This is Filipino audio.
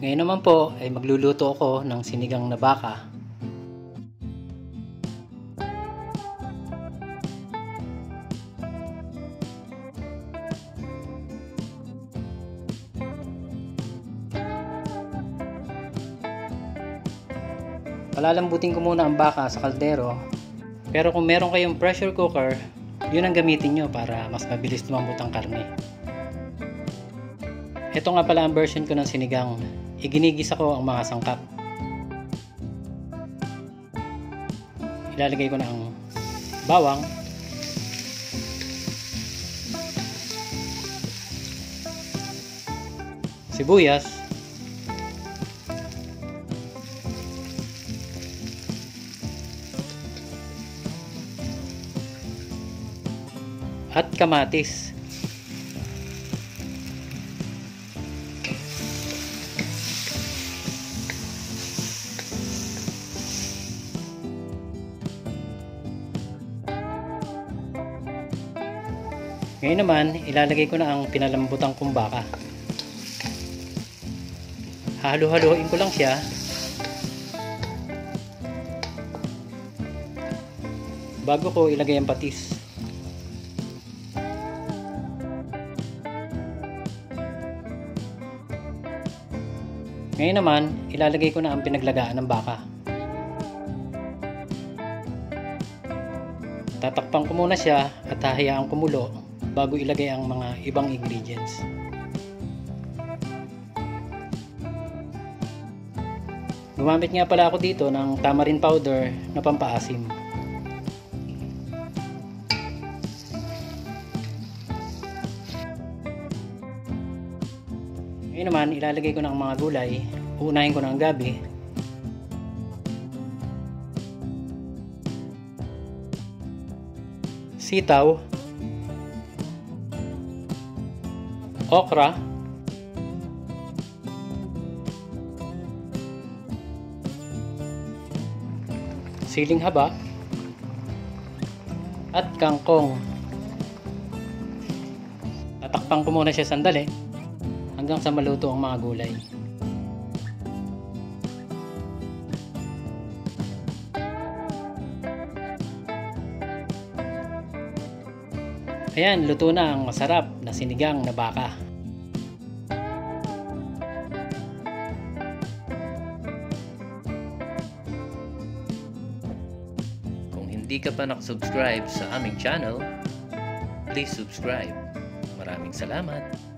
Ngayon naman po ay magluluto ako ng sinigang na baka. Palalambutin ko muna ang baka sa kaldero. Pero kung meron kayong pressure cooker, yun ang gamitin nyo para mas mabilis lumambot ang karne. Ito nga pala ang version ko ng sinigang. Iginigisa ko ang mga sangkap. Ilalagay ko na ang bawang, sibuyas, at kamatis. Ngayon naman, ilalagay ko na ang pinalambutan kong baka. Halo-haloin ko lang siya. Bago ko ilagay ang patis. Ngayon naman, ilalagay ko na ang pinaglagaan ng baka. Tatakpan ko muna siya at hahayaan kumulo bago ilagay ang mga ibang ingredients. Gumamit nga pala ako dito ng tamarind powder na pampaasim. Ngayon naman, ilalagay ko na ang mga gulay. Uunahin ko na ang gabi. Sitaw, okra, siling haba, at kangkong. Tatakpan ko muna siya sandali hanggang sa maluto ang mga gulay. Ayan, luto na ang masarap na sinigang na baka. Kung hindi ka pa nakasubscribe sa aming channel, please subscribe. Maraming salamat!